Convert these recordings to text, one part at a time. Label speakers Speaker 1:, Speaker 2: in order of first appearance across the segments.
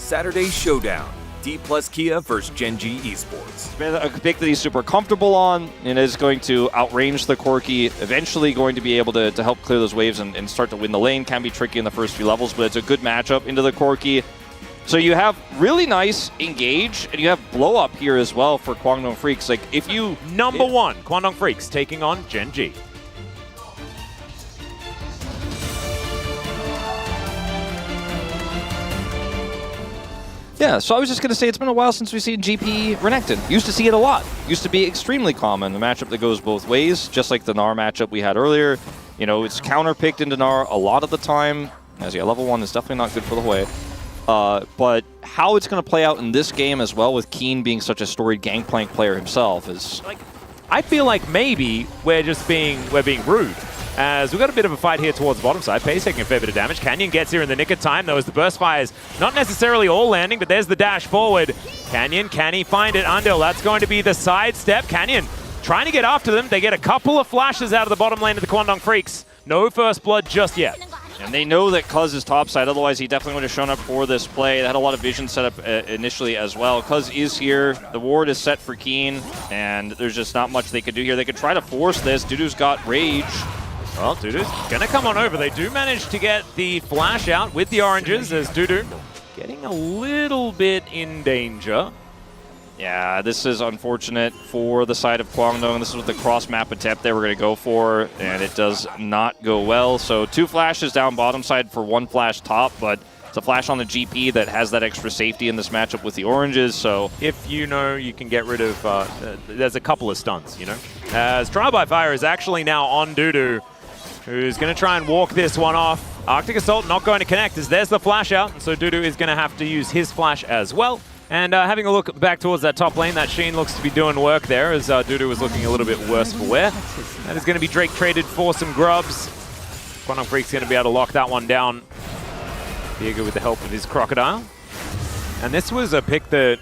Speaker 1: Saturday Showdown. D plus Kia versus Gen G Esports.
Speaker 2: Been a pick that he's super comfortable on and is going to outrange the Corki, eventually going to be able to help clear those waves and start to win the lane. Can be tricky in the first few levels, but it's a good matchup into the Corki. So you have really nice engage, and you have blow up here as well for Kwangdong Freaks. Like if you
Speaker 3: Number one, Kwangdong Freaks taking on Gen G.
Speaker 2: Yeah, so I was just going to say it's been a while since we've seen GP Renekton. Used to see it a lot. Used to be extremely common. The matchup that goes both ways, just like the Gnar matchup we had earlier. You know, it's counter-picked into Gnar a lot of the time. As yeah, level 1 is definitely not good for the Hui. But how it's going to play out in this game as well, with Keen being such a storied Gangplank player himself, is...
Speaker 3: I feel like maybe we're being rude. As we've got a bit of a fight here towards the bottom side. Pace taking a fair bit of damage. Canyon gets here in the nick of time, though, as the burst fire is not necessarily all landing, but there's the dash forward. Canyon, can he find it? Undil, that's going to be the sidestep. Canyon trying to get after them. They get a couple of flashes out of the bottom lane of the Kwangdong Freaks. No first blood just yet.
Speaker 2: And they know that Cuz is topside, otherwise he definitely would have shown up for this play. They had a lot of vision set up initially as well. Cuz is here, the ward is set for Keen, and there's just not much they could do here. They could try to force this. Dudu's got Rage.
Speaker 3: Well, Dudu's going to come on over. They do manage to get the flash out with the oranges, as Dudu getting a little bit in danger.
Speaker 2: Yeah, this is unfortunate for the side of Kwangdong. This is what the cross-map attempt they were going to go for, and it does not go well. So 2 flashes down bottom side for 1 flash top, but it's a flash on the GP that has that extra safety in this matchup with the oranges. So
Speaker 3: if you know you can get rid of, there's a couple of stunts, you know. As Trial by Fire is actually now on Dudu, who's going to try and walk this one off. Arctic Assault not going to connect, as there's the flash out, and so Dudu is going to have to use his flash as well. And having a look back towards that top lane, that Sheen looks to be doing work there, as Dudu was looking a little bit worse for wear. That is going to be Drake traded for some grubs. Kwangdong Freak's going to be able to lock that one down. Diego with the help of his Crocodile. And this was a pick that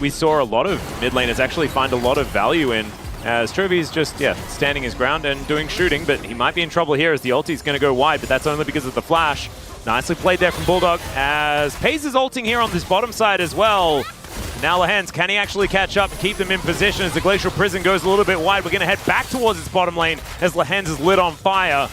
Speaker 3: we saw a lot of mid laners actually find a lot of value in, as Chovi's just, standing his ground and doing shooting, but he might be in trouble here as the ulti's going to go wide, but that's only because of the flash. Nicely played there from Bulldog, as Paze is ulting here on this bottom side as well. Now Lehens, can he actually catch up and keep them in position as the Glacial Prison goes a little bit wide? We're going to head back towards its bottom lane as Lehens is lit on fire.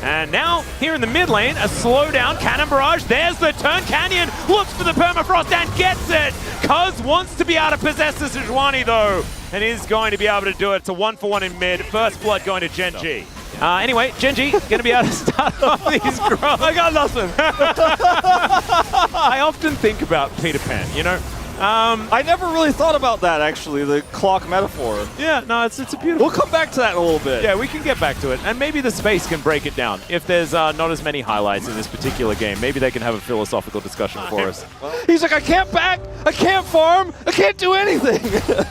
Speaker 3: And now, here in the mid lane, a slowdown, Cannon Barrage, there's the turn, Canyon looks for the Permafrost and gets it! Cuz wants to be able to possess the Sejuani though, and is going to be able to do it. It's a 1-for-1 in mid, first blood going to Gen G. Anyway, Gen G going to be able to start off these grubs.
Speaker 2: I got nothing!
Speaker 3: I often think about Peter Pan, you know?
Speaker 2: I never really thought about that, actually, the clock metaphor.
Speaker 3: Yeah, no, it's a beautiful...
Speaker 2: We'll come back to that in a little bit.
Speaker 3: Yeah, we can get back to it. And maybe the space can break it down. If there's not as many highlights in this particular game, maybe they can have a philosophical discussion for us.
Speaker 2: He's like, I can't back, I can't farm, I can't do anything.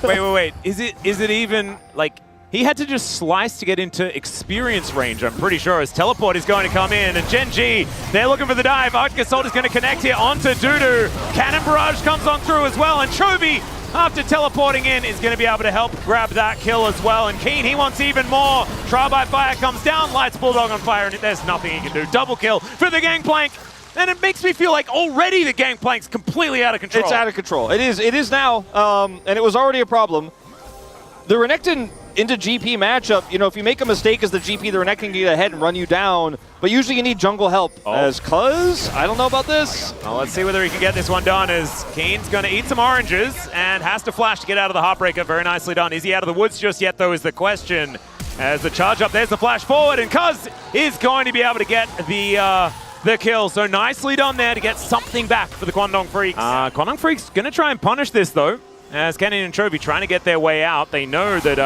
Speaker 3: Wait. Is it even, like... He had to just slice to get into experience range, I'm pretty sure, as Teleport is going to come in. And Gen G, they're looking for the dive. Arctic Assault is going to connect here onto Dudu. Cannon Barrage comes on through as well. And Chovy, after teleporting in, is going to be able to help grab that kill as well. And Keen, he wants even more. Trial by Fire comes down, lights Bulldog on fire, and there's nothing he can do. Double kill for the Gangplank. And it makes me feel like already the Gangplank's completely out of control.
Speaker 2: It's out of control. It is now, and it was already a problem. The Renekton into GP matchup, if you make a mistake as the GP, the Renekton can get ahead and run you down, but usually you need jungle help. As Cuz, I don't know about this.
Speaker 3: Well, let's see whether he can get this one done, as Keen's going to eat some oranges and has to flash to get out of the Heartbreaker. Very nicely done. Is he out of the woods just yet, though, is the question. As the charge up, there's the flash forward, and Cuz is going to be able to get the kill. So nicely done there to get something back for the Kwangdong Freaks. Kwangdong Freaks going to try and punish this, though. As Canyon and Chovy trying to get their way out. They know that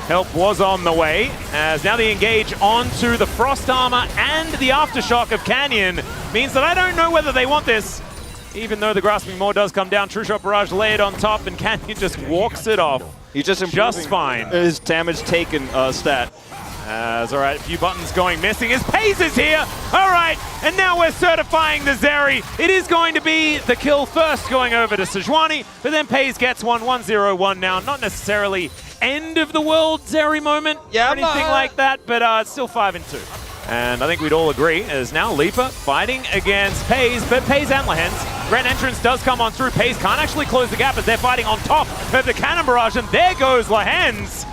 Speaker 3: help was on the way. As now they engage onto the Frost Armor and the Aftershock of Canyon. Means that I don't know whether they want this. Even though the Grasping Maw does come down, True Shot Barrage laid on top, and Canyon just walks it off.
Speaker 2: He's just
Speaker 3: fine.
Speaker 2: His damage taken stat.
Speaker 3: All right, a few buttons going missing as Paze is here. All right, and now we're certifying the Zeri. It is going to be the kill first going over to Sejuani, but then Paze gets 1-0-1 now. Not necessarily end of the world Zeri moment or anything like that, but it's still 5-2. And I think we'd all agree, as now Leaper fighting against Pays, but Pays and Lehens. Grand Entrance does come on through. Pays can't actually close the gap as they're fighting on top of the Cannon Barrage, and there goes Lehens.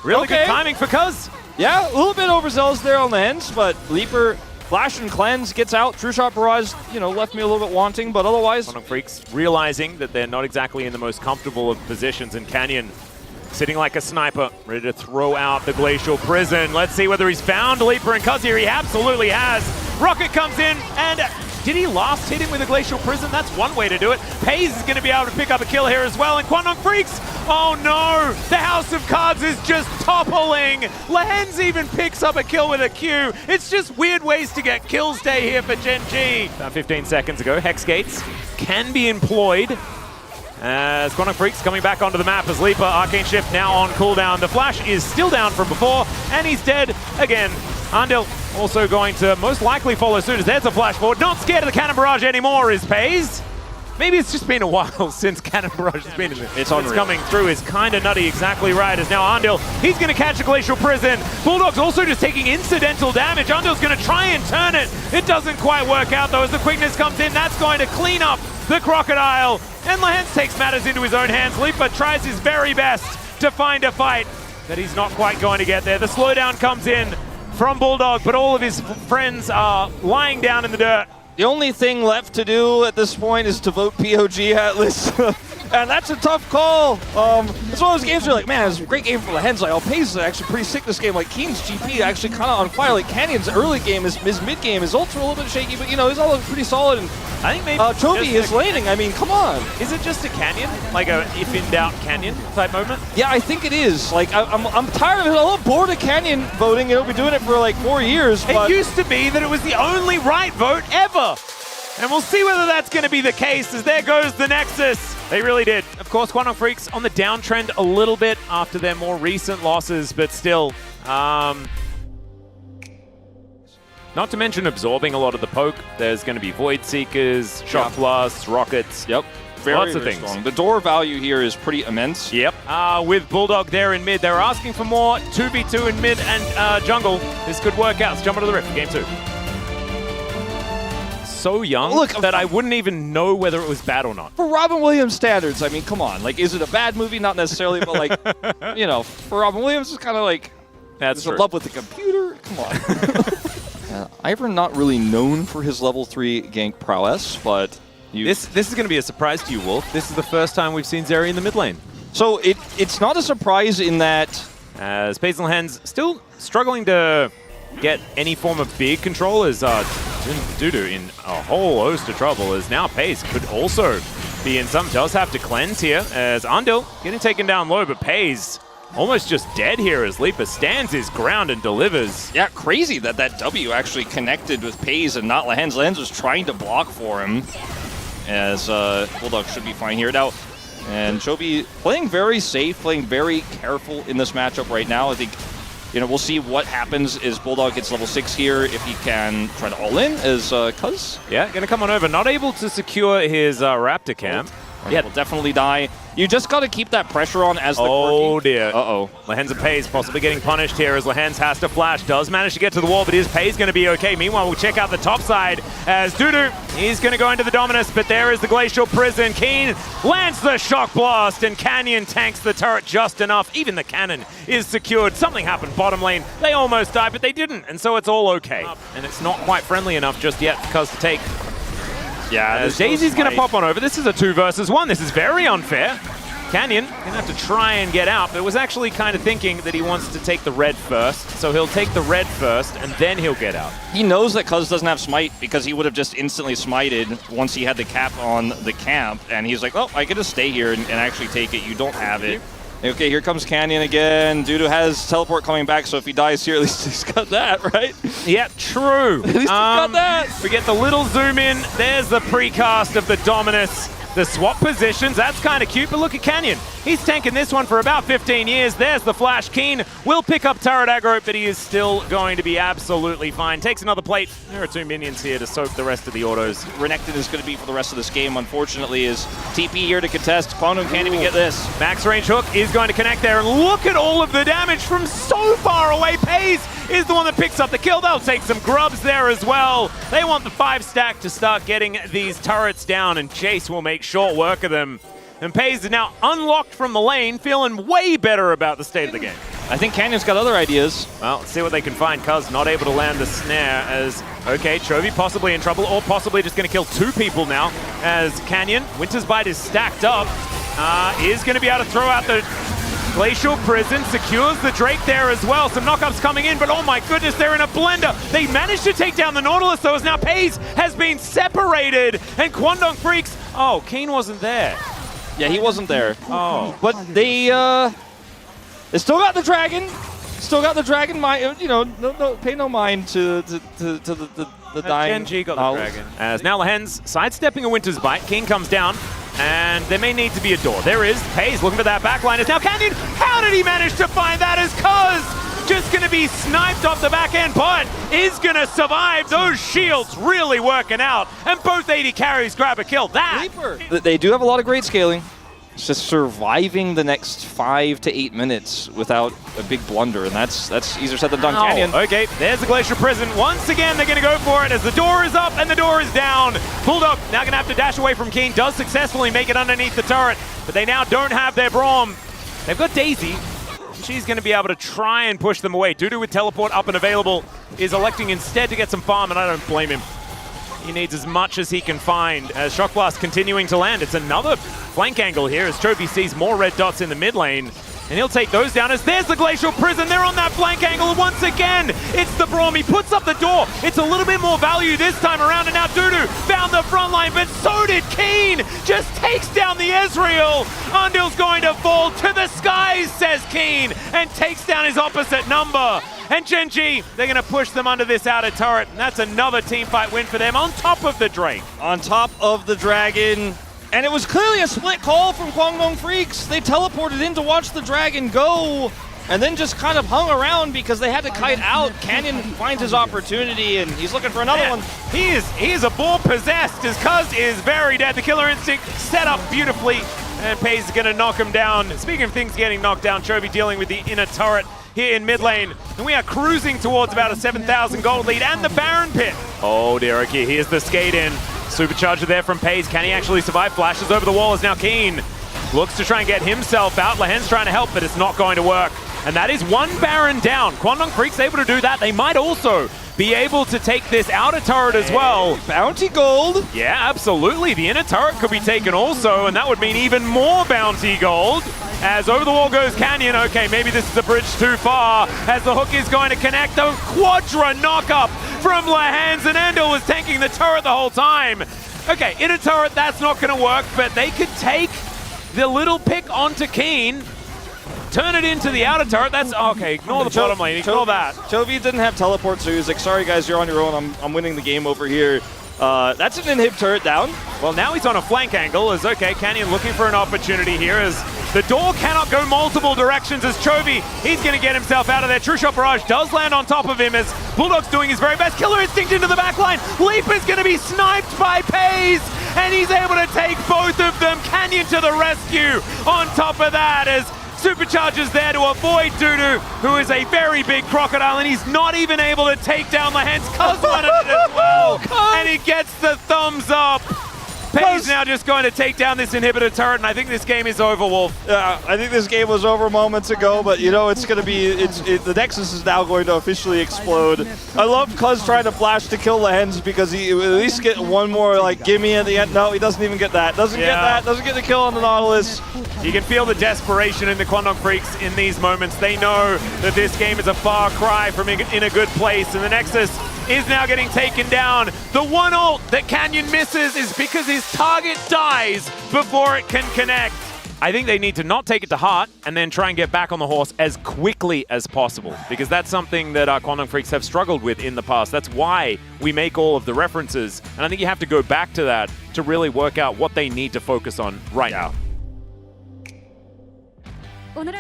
Speaker 3: Really good timing for Cuz.
Speaker 2: Yeah, a little bit overzealous there on Lehens, but Leaper, Flash and Cleanse gets out. True Shot Barrage, you know, left me a little bit wanting, but otherwise...
Speaker 3: Freaks realizing that they're not exactly in the most comfortable of positions, and Canyon sitting like a sniper, ready to throw out the Glacial Prison. Let's see whether he's found Leaper and Cuz here. He absolutely has. Rocket comes in, and did he last hit him with a Glacial Prison? That's one way to do it. Pays is going to be able to pick up a kill here as well, and Quantum Freaks, oh no! The House of Cards is just toppling! Lehens even picks up a kill with a Q. It's just weird ways to get kills day here for Gen G. About 15 seconds ago, Hex Gates can be employed. As Quantum Freaks coming back onto the map as Leaper, Arcane Shift now on cooldown. The Flash is still down from before, and he's dead again. Andil also going to most likely follow suit as there's a flash forward. Not scared of the Cannon Barrage anymore is Pays. Maybe it's just been a while since Cannon Barrage has been in it.
Speaker 2: It's coming
Speaker 3: through is kind of nutty, exactly right. As now Andil, he's going to catch a Glacial Prison. Bulldog's also just taking incidental damage. Andil's going to try and turn it. It doesn't quite work out though as the quickness comes in. That's going to clean up the Crocodile. And Lehens takes matters into his own hands. Leaper tries his very best to find a fight, but he's not quite going to get there. The slowdown comes in from Bulldog, but all of his friends are lying down in the dirt.
Speaker 2: The only thing left to do at this point is to vote POG Atlas. And that's a tough call. It's one of those games where you're like, man, it's a great game for Lehens. Like, Pays is actually pretty sick this game. Like, Keen's GP actually kind of on fire. Like, Canyon's early game, his mid-game, his ultra a little bit shaky, but, you know, he's all pretty solid. And
Speaker 3: I think maybe
Speaker 2: Chovy is laning. I mean, come on.
Speaker 3: Is it just a Canyon? Like a if-in-doubt Canyon type moment?
Speaker 2: Yeah, I think it is. Like, I'm tired of it. I'm a little bored of Canyon voting. You know, we've been doing it for, like, 4 years.
Speaker 3: It used to be that it was the only right vote ever. And we'll see whether that's going to be the case, as there goes the Nexus. They really did. Of course, Quantum Freaks on the downtrend a little bit after their more recent losses, but still. Not to mention absorbing a lot of the poke. There's going to be Void Seekers, Shock Blasts, Rockets.
Speaker 2: Yep.
Speaker 3: Lots of things.
Speaker 2: Strong. The door value here is pretty immense.
Speaker 3: Yep. With Bulldog there in mid, they're asking for more 2v2 in mid and jungle. This could work out. Let's jump into the Rift, game 2. So young that I wouldn't even know whether it was bad or not.
Speaker 2: For Robin Williams standards, I mean, come on. Like, is it a bad movie? Not necessarily, but like, you know, for Robin Williams, it's kind of like,
Speaker 3: that's
Speaker 2: in love with the computer. Come on. Ivern not really known for his level 3 gank prowess, but
Speaker 3: this is going to be a surprise to you, Wolf. This is the first time we've seen Zeri in the mid lane.
Speaker 2: So it's not a surprise in that
Speaker 3: as Pays and Lehens still struggling to get any form of big control, as Dudu in a whole host of trouble, as now Pays could also be in some. Does have to cleanse here as Andil getting taken down low, but Pays almost just dead here as Leaper stands his ground and delivers.
Speaker 2: Yeah, crazy that W actually connected with Pays and not Lehens. Lehens was trying to block for him, as Bulldog should be fine here now. And Chovy playing very safe, playing very careful in this matchup right now. I think, you know, we'll see what happens as Bulldog gets level 6 here, if he can try to all in as Cuz.
Speaker 3: Yeah, gonna come on over. Not able to secure his Raptor camp.
Speaker 2: Yeah, will definitely die. You just got to keep that pressure on as the
Speaker 3: Oh dear.
Speaker 2: Uh-oh.
Speaker 3: Lehens and Pays possibly getting punished here as Lehens has to flash. Does manage to get to the wall, but is Pays going to be okay? Meanwhile, we'll check out the top side as Dudu, he's going to go into the Dominus, but there is the Glacial Prison. Keen lands the Shock Blast, and Canyon tanks the turret just enough. Even the cannon is secured. Something happened bottom lane. They almost died, but they didn't, and so it's all okay. And it's not quite friendly enough just yet for Cuz to take. Yeah, Daisy's going to pop on over. This is a 2 versus 1. This is very unfair. Canyon going to have to try and get out, but was actually kind of thinking that he wants to take the red first. So he'll take the red first, and then he'll get out.
Speaker 2: He knows that Cuz doesn't have smite because he would have just instantly smited once he had the cap on the camp. And he's like, oh, I can just stay here and actually take it. You don't have it. Okay, here comes Canyon again. Dudu has teleport coming back, so if he dies here, at least he's got that, right?
Speaker 3: Yeah, true.
Speaker 2: At least he's got that.
Speaker 3: We get the little zoom in. There's the precast of the Dominus. The swap positions, that's kind of cute, but look at Canyon. He's tanking this one for about 15 years. There's the flash. Keen will pick up turret aggro, but he is still going to be absolutely fine. Takes another plate. There are 2 minions here to soak the rest of the autos.
Speaker 2: Renekton is going to be for the rest of this game, unfortunately, is TP here to contest. Quantum can't even get this.
Speaker 3: Max range hook is going to connect there, and look at all of the damage from so far away. Pays is the one that picks up the kill. They'll take some grubs there as well. They want the 5-stack to start getting these turrets down, and Chase will make short work of them. And Pays is now unlocked from the lane, feeling way better about the state of the game.
Speaker 2: I think Canyon's got other ideas.
Speaker 3: Well, let's see what they can find. Cuz not able to land the snare as, okay, Chovy possibly in trouble, or possibly just going to kill 2 people now as Canyon, Winter's Bite is stacked up, is going to be able to throw out the Glacial Prison, secures the Drake there as well. Some knockups coming in, but oh my goodness, they're in a blender. They managed to take down the Nautilus, though, as now Pays has been separated, and Kwangdong Freaks, oh, Keen wasn't there.
Speaker 2: Yeah, he wasn't there.
Speaker 3: Oh.
Speaker 2: But they still got the dragon. Still got the dragon. You know, pay no mind to the dying.
Speaker 3: Gen G got the dragon. As now Lahen's sidestepping a Winter's Bite. King comes down, and there may need to be a door. There is. Pays looking for that backline. It's now Canyon. How did he manage to find that? As Cuz just going to be sniped off the back end, but is going to survive. Those shields really working out, and both 80 carries grab a kill. That.
Speaker 2: They do have a lot of great scaling. It's just surviving the next 5 to 8 minutes without a big blunder, and that's easier said than done. Canyon.
Speaker 3: Okay, there's the Glacial Prison. Once again, they're going to go for it as the door is up and the door is down. Bulldog now going to have to dash away from Keen. Does successfully make it underneath the turret, but they now don't have their Braum. They've got Daisy. She's going to be able to try and push them away. Dudu with teleport up and available is electing instead to get some farm, and I don't blame him. He needs as much as he can find as Shock Blast continuing to land. It's another flank angle here as Chovy sees more red dots in the mid lane. And he'll take those down as there's the Glacial Prison. They're on that flank angle once again. It's the Braum. He puts up the door. It's a little bit more value this time around. And now Dudu found the front line, but so did Keen. Just takes down the Ezreal. Undil's going to fall to the skies, says Keen, and takes down his opposite number. And Gen G, they're going to push them under this outer turret. And that's another team fight win for them on top of the Drake.
Speaker 2: On top of the dragon. And it was clearly a split call from Kwangdong Freaks. They teleported in to watch the dragon go, and then just kind of hung around because they had to kite out. Canyon finds his opportunity, and he's looking for another one.
Speaker 3: He is a bull possessed. His Cuz is very dead. The Killer Instinct set up beautifully, and Pays is going to knock him down. Speaking of things getting knocked down, Chovy dealing with the inner turret here in mid lane. And we are cruising towards about a 7,000 gold lead and the Baron Pit. Oh dear, okay, here's the skate in. Supercharger there from Pays. Can he actually survive? Flashes over the wall is now Keen. Looks to try and get himself out. Lahen's trying to help, but it's not going to work. And that is one Baron down. Kwangdong Freak's able to do that. They might also be able to take this outer turret as well.
Speaker 2: Bounty gold.
Speaker 3: Yeah, absolutely. The inner turret could be taken also, and that would mean even more bounty gold. As over the wall goes Canyon. Okay, maybe this is a bridge too far. As the hook is going to connect. The Quadra knockup from Lahen's, and Endel was tanking the turret the whole time. Okay, inner turret, that's not going to work, but they could take the little pick onto Keen. Turn it into the outer turret. That's okay. Ignore the bottom lane. Ignore that.
Speaker 2: Chovy didn't have teleport, so he was like, sorry guys, you're on your own. I'm winning the game over here. That's an inhib turret down.
Speaker 3: Well, now he's on a flank angle. As okay, Canyon looking for an opportunity here as the door cannot go multiple directions as Chovy, he's going to get himself out of there. True Shot Barrage does land on top of him as Bulldog's doing his very best. Killer Instinct into the back line. Leap is going to be sniped by Pays, and he's able to take both of them. Canyon to the rescue on top of that as Supercharger's there to avoid Dudu, who is a very big crocodile, and he's not even able to take down Lahen's. Cuz wanted it as well, and he gets the thumbs up. Pays now just going to take down this inhibitor turret, and I think this game is over, Wolf.
Speaker 2: Yeah, I think this game was over moments ago, but you know, it's going to be, the Nexus is now going to officially explode. I love Cuz trying to flash to kill Lahen's because he at least get one more like gimme at the end. No, he doesn't even get that. Doesn't get that. Doesn't get the kill on the Nautilus.
Speaker 3: You can feel the desperation in the Kwangdong Freaks in these moments. They know that this game is a far cry from in a good place, and the Nexus is now getting taken down. The one ult that Canyon misses is because his target dies before it can connect. I think they need to not take it to heart and then try and get back on the horse as quickly as possible, because that's something that our Kwangdong Freaks have struggled with in the past. That's why we make all of the references, and I think you have to go back to that to really work out what they need to focus on right now.
Speaker 4: Thank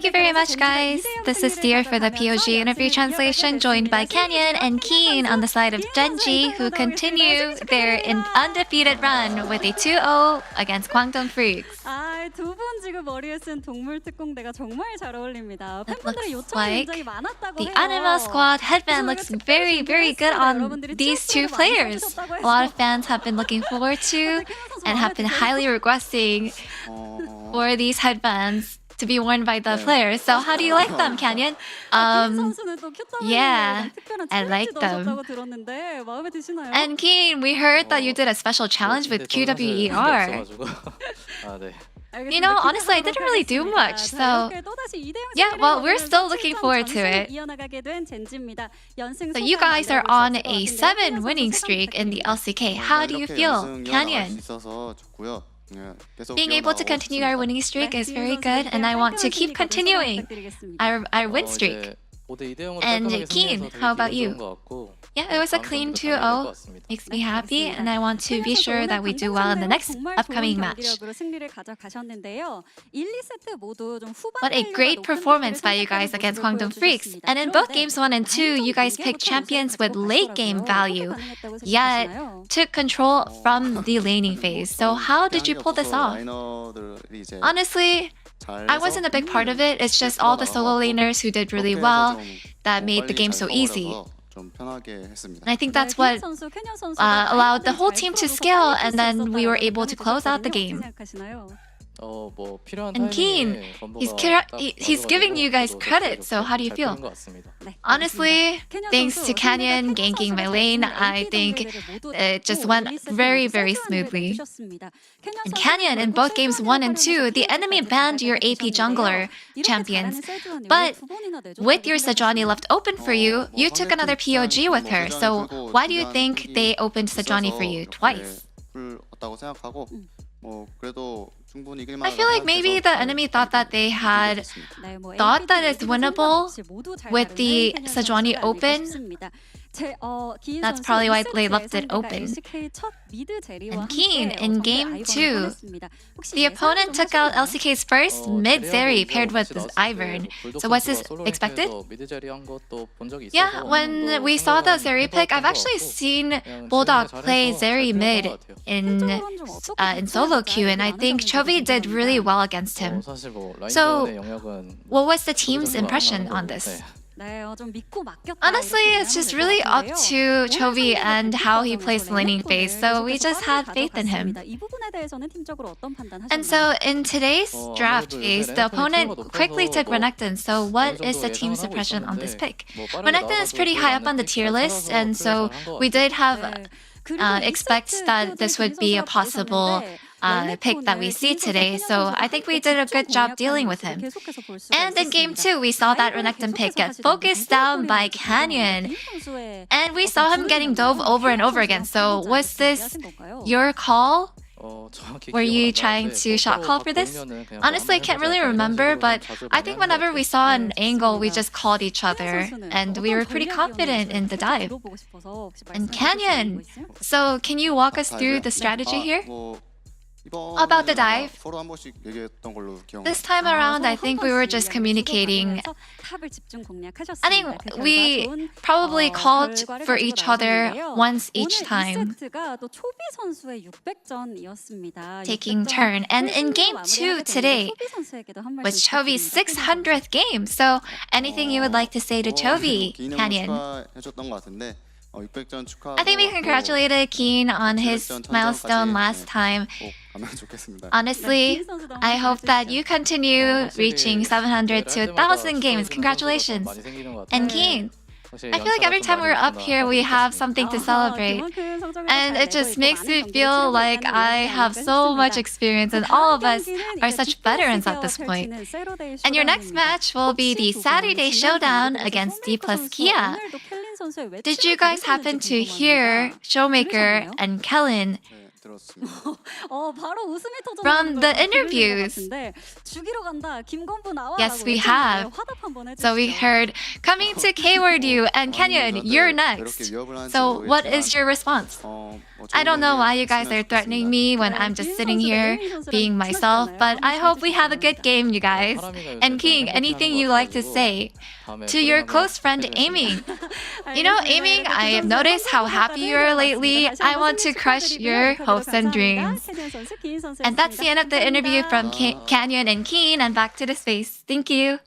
Speaker 4: you very much, guys. This is Dear for the POG interview translation, joined by Canyon and Keen on the side of Gen G, who continue their undefeated run with a 2-0 against Kwangdong Freaks.
Speaker 5: 두 분 지금 머리에 쓴 동물 특공대가 정말 잘 어울립니다.
Speaker 4: It
Speaker 5: 팬분들의
Speaker 4: looks
Speaker 5: 요청이
Speaker 4: like
Speaker 5: 굉장히 많았다고
Speaker 4: the
Speaker 5: 해요.
Speaker 4: Animal Squad headband looks very, very good on these two players. A lot of fans have been looking forward to and have been highly requesting for these headbands to be worn by the players. So how do you like them, Canyon? Yeah, I like them. And Keen, we heard that you did a special challenge with QWER. You know, honestly, I didn't really do much. So, yeah, well, we're still looking forward to it. So you guys are on a 7 winning streak in the LCK. How do you feel, Canyon? Being able to continue our winning streak is very good, and I want to keep continuing our win streak. And Keen, how about you? Yeah, it was a clean 2-0. Makes me happy, and I want to be sure that we do well in the next upcoming match. What a great performance by you guys against Gwangdong Freaks. And in both games 1 and 2, you guys picked champions with late game value, yet took control from the laning phase. So how did you pull this off? Honestly, I wasn't a big part of it. It's just all the solo laners who did really well that made the game so easy. And I think that's what allowed the whole team to scale, and then we were able to close out the game. And Keen, he's giving you guys credit, so how do you feel? Honestly, thanks to Canyon ganking my lane, I think it just went very, very smoothly. And Canyon, in both games 1 and 2, the enemy banned your AP jungler champions, but with your Sejuani left open for you, you took another POG with her, so why do you think they opened Sejuani for you twice? I feel like maybe the enemy thought that they had thought that it's winnable with the Sejuani open. That's probably why they left it open. And Keen, in game 2, the opponent took out LCK's first mid Zeri paired with Ivern. So was this expected? Yeah, when we saw the Zeri pick, I've actually seen Bulldog play Zeri mid in solo queue, and I think Chovy did really well against him. So what was the team's impression on this? Honestly, it's just really up to Chovy and how he plays the laning phase, so we just had faith in him. And so in today's draft phase, the opponent quickly took Renekton, so what is the team's impression on this pick? Renekton is pretty high up on the tier list, and so we did have expect that this would be a possible pick that we see today, so I think we did a good job dealing with him. And in game 2, we saw that Renekton pick get focused down by Canyon, and we saw him getting dove over and over again. So was this your call? Were you trying to shot call for this? Honestly, I can't really remember, but I think whenever we saw an angle, we just called each other, and we were pretty confident in the dive. And Canyon, so can you walk us through the strategy here? About the dive, this time around, I think we were just communicating. I think we probably called for each other once each time, taking turn. And in game 2 today was Chovy's 600th game. So anything you would like to say to Chovy, Canyon? I think we congratulated Keen on his milestone last time. Honestly, I hope that you continue reaching 700 to 1,000 games. Congratulations. And Keen, I feel like every time we're up here, we have something to celebrate. And it just makes me feel like I have so much experience, and all of us are such veterans at this point. And your next match will be the Saturday Showdown against D plus Kia. Did you guys happen to hear Showmaker and Kellen from the interviews? Yes, we have. So we heard, coming to K-Word you, and Canyon, you're next. So what is your response? I don't know why you guys are threatening me when I'm just sitting here being myself, but I hope we have a good game, you guys. And King, anything you like to say to your close friend Aiming? You know, Aiming, I have noticed how happy you are lately. I want to crush your hopes hopes and dreams. And that's the end of the interview from Canyon and Keen, and back to the space. Thank you.